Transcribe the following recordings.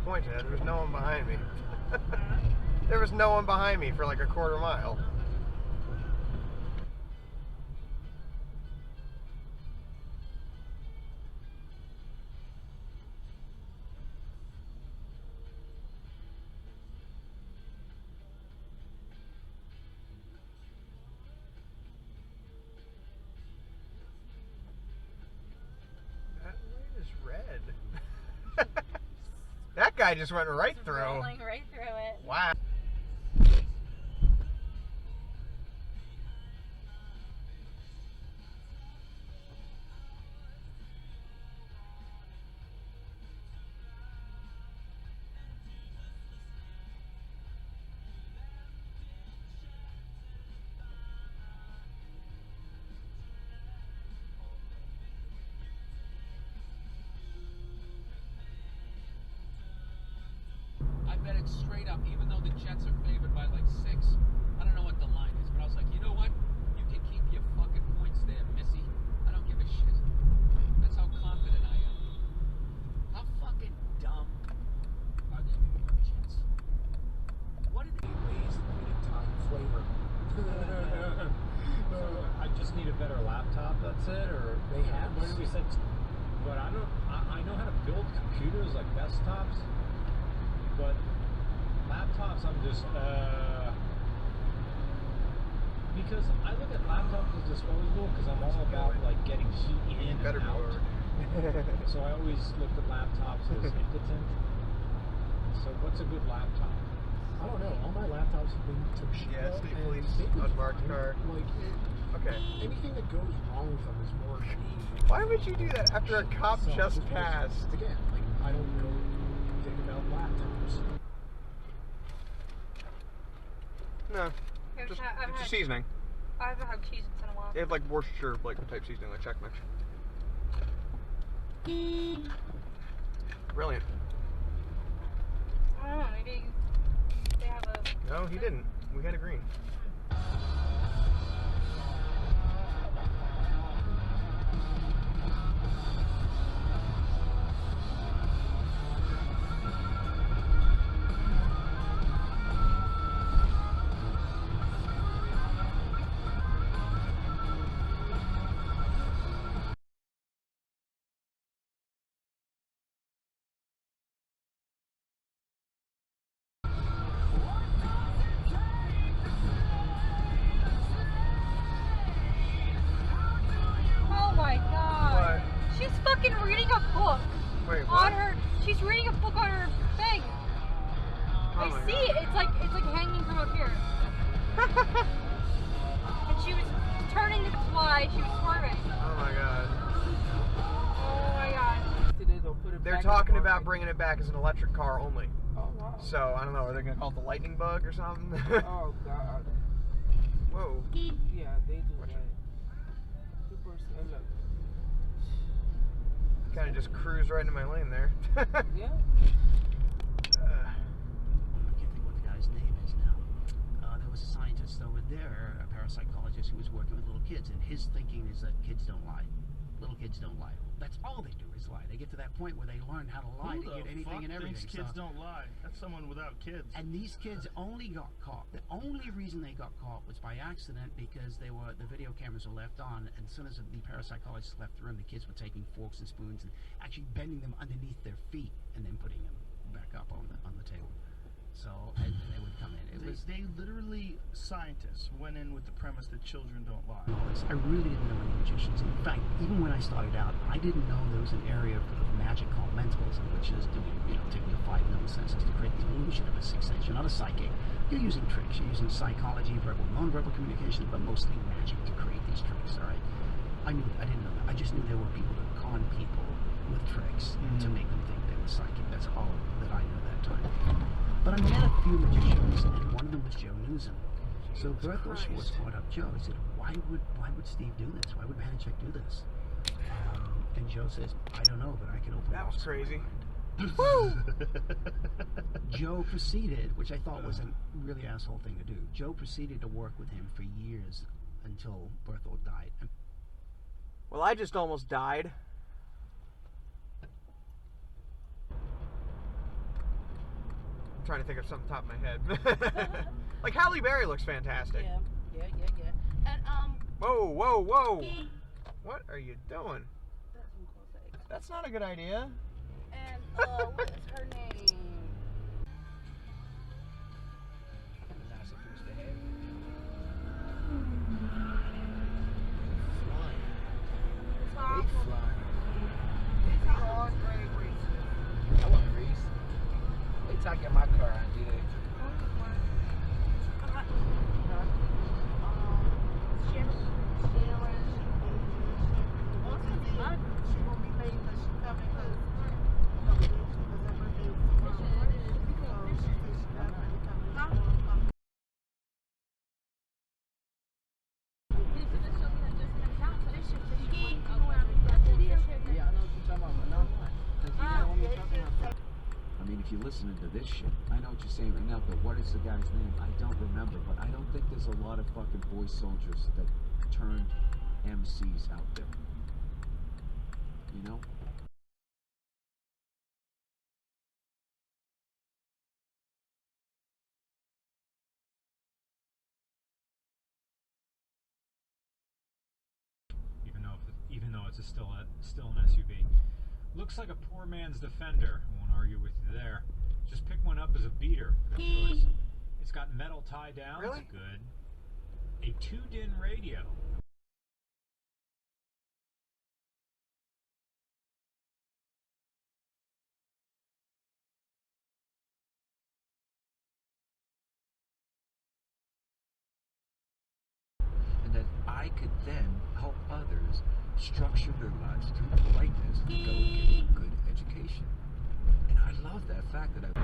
pointed at. There was no one behind me. There was no one behind me for like a quarter mile. That light is red. That guy just went right through. Rolling right through it. Wow. I bet it's straight up, even though the Jets are favored by like 6. I don't know what the line is, but I was like, you know what? You can keep your fucking points there, Missy. I don't give a shit. That's how confident I am. How fucking dumb are the New York Jets? What are they? Ways limited time flavor. I just need a better laptop, that's it, or They have. when we said, but I know how to build computers like desktops, but laptops I'm just because I look at laptops as disposable because I'm all about like getting heat in Better and out. be. So I always looked at laptops as impotent. So what's a good laptop? I don't know. All my laptops have been Toshiba. Yeah, state and police, they've been unmarked fine. car. Like, Okay. anything that goes wrong with them is more me. Why would you do that after a cop So, just because, passed? Again, like, I don't go think about laptops. No, just it's a seasoning. I haven't had cheese in a while. They have like Worcestershire like type seasoning, like Czech mix. Brilliant. I don't know, maybe they have a... No, he didn't. We had a green. She's fucking reading a book. Wait, on what? her. She's reading a book on her thing. I see it. It's like hanging from up here. And she was turning the fly. She was swerving. Oh my god. Oh my god. Today they'll put it They're back talking in the about market. bringing it back as an electric car only. Oh wow. So I don't know. Are they gonna call it the lightning bug or something? Oh god. Whoa. Yeah, they do Watch that. it. People are look. Kind of just cruised right into my lane there. Yeah. I can't think what the guy's name is now. There was a scientist over there, a parapsychologist who was working with little kids, and his thinking is that kids don't lie. Little kids don't lie. That's all they do is lie. They get to that point where they learn how to lie to get anything and everything. Thinks kids don't lie? That's someone without kids. And these kids only got caught. The only reason they got caught was by accident because the video cameras were left on, and as soon as the parapsychologist left the room, the kids were taking forks and spoons and actually bending them underneath their feet and then putting them back up on the table. So and they would come in. They literally, scientists went in with the premise that children don't lie. I really didn't know any magicians. In fact, even when I started out, I didn't know there was an area of magic called mentalism, which is doing, taking your 5 known senses to create the illusion of a sixth sense. You're not a psychic. You're using tricks. You're using psychology, verbal, non-verbal communication, but mostly magic to create these tricks. All right. I didn't know that. I just knew there were people that con people with tricks to make them think they were psychic. That's all that I knew at that time. But I met a few magicians, and one of them was Joe Newsom. So Berthold Schwartz brought up Joe. He said, why would Steve do this? Why would Manichek do this? And Joe says, I don't know, but I can open That was crazy. Woo! Joe proceeded, which I thought was a really asshole thing to do. Joe proceeded to work with him for years until Berthold died. Well, I just almost died. trying to think of something top of my head. Like Halle Berry looks fantastic. Yeah. And Whoa, whoa, whoa! What are you doing? that's some close eggs. That's not a good idea. And what is her name? Not supposed to have. Flying. They flying. On Greg Reese. I want Reese. Wait till I get my car and do that. She won't be late because she's coming because Yeah, I know what you're talking about, but no, I'm not. 'Cause you know what I'm talking about. I mean, if you're listening to this shit, I know what you're saying right now, but what is the guy's name? I don't remember, but I don't think there's a lot of fucking boy soldiers that turned MCs out there. You know? Even though it's still an SUV. Looks like a poor man's Defender. I won't argue with you there. Just pick one up as a beater. Good choice. It's got metal tie downs. Really? Good. A 2-DIN radio. And that I could then help others structure their lives through politeness to go and get a good education. And I love that fact that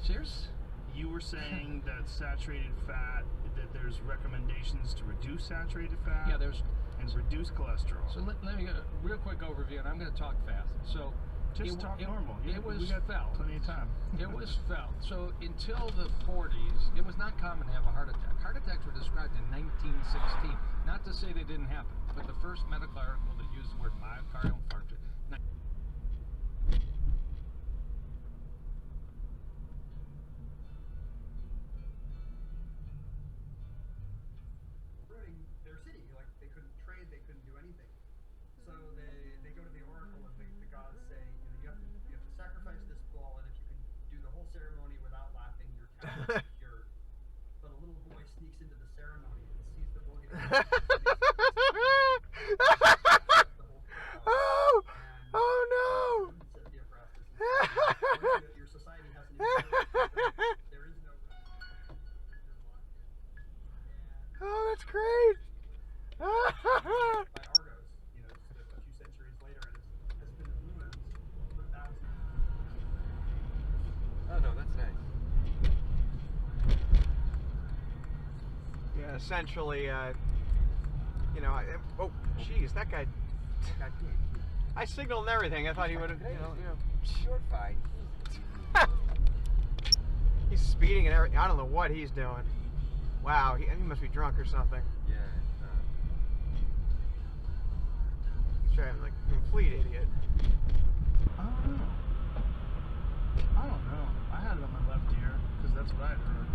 Cheers. You were saying that saturated fat, that there's recommendations to reduce saturated fat. Yeah, there's and reduce cholesterol. So let me get a real quick overview, and I'm going to talk fast. So Just talk normal. It was we got felt. plenty of time. It was felt. So until the 40s, it was not common to have a heart attack. Heart attacks were described in 1916. Not to say they didn't happen, but the first medical article that used the word myocardial infarction. Their city, like they couldn't trade, they couldn't do anything. So they go to the oracle and the gods say, you have to sacrifice this bull, and if you can do the whole ceremony without laughing, your cat will be cured. But a little boy sneaks into the ceremony and sees the bull getting Oh no! Your society hasn't even there is no Oh, that's great! by Argos, just a few centuries later, and it has been in ruins for thousands. Oh no, that's nice. Yeah, essentially, oh, jeez, that guy. I signaled and everything. I thought he would have, short fight. He's speeding and everything. I don't know what he's doing. Wow, he must be drunk or something. Yeah. He's driving like a complete idiot. I don't know. I had it on my left ear because that's what I heard.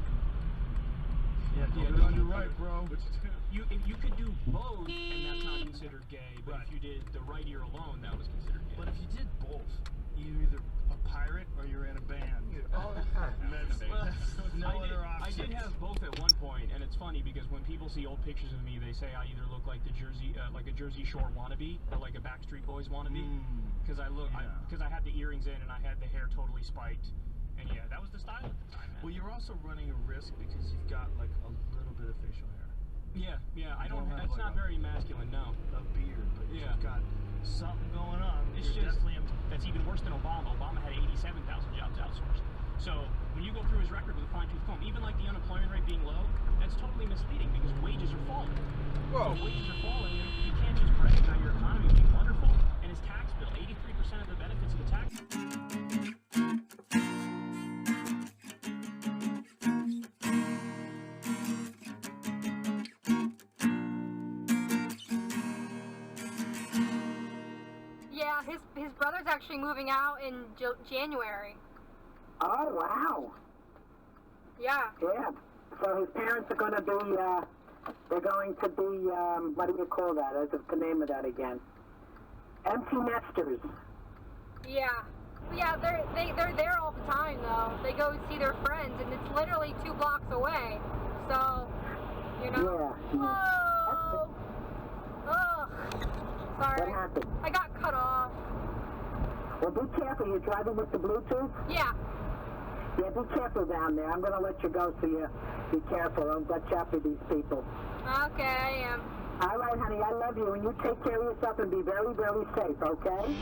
Yeah, Yeah, put it on your right, bro. You could do both, and that's not considered gay. But if you did the right ear alone, that was considered gay. But if you did both, you're either a pirate or you're in a band. No other option. I did have both at one point, and it's funny because when people see old pictures of me, they say I either look like like a Jersey Shore wannabe, or like a Backstreet Boys wannabe, because I had the earrings in and I had the hair totally spiked, and yeah, that was the style at the time, man. Well, you're also running a risk because you've got like a little bit of facial hair. Yeah, I don't. have It's like not very masculine, no. A beard, but Yeah. you've got something going on. It's You're just definitely that's even worse than Obama. Obama had 87,000 jobs outsourced. So when you go through his record with a fine-tooth comb, even like the unemployment rate being low, that's totally misleading because wages are falling. Whoa. So wages are falling, and you can't brother's actually moving out in January. Oh, wow. Yeah. Yeah. So his parents are going to be, they're going to be, what do you call that? What's the name of that again? Empty nesters. Yeah. Yeah, they're there all the time, though. They go see their friends, and it's literally 2 blocks away. So, you know. Yeah. Whoa! Ugh. Sorry. What happened? I got cut off. Well, be careful. You're driving with the Bluetooth? Yeah. Yeah, be careful down there. I'm going to let you go, so you be careful. Don't get chopped with these people. Okay, I am. All right, honey. I love you, and you take care of yourself and be very, very safe, okay?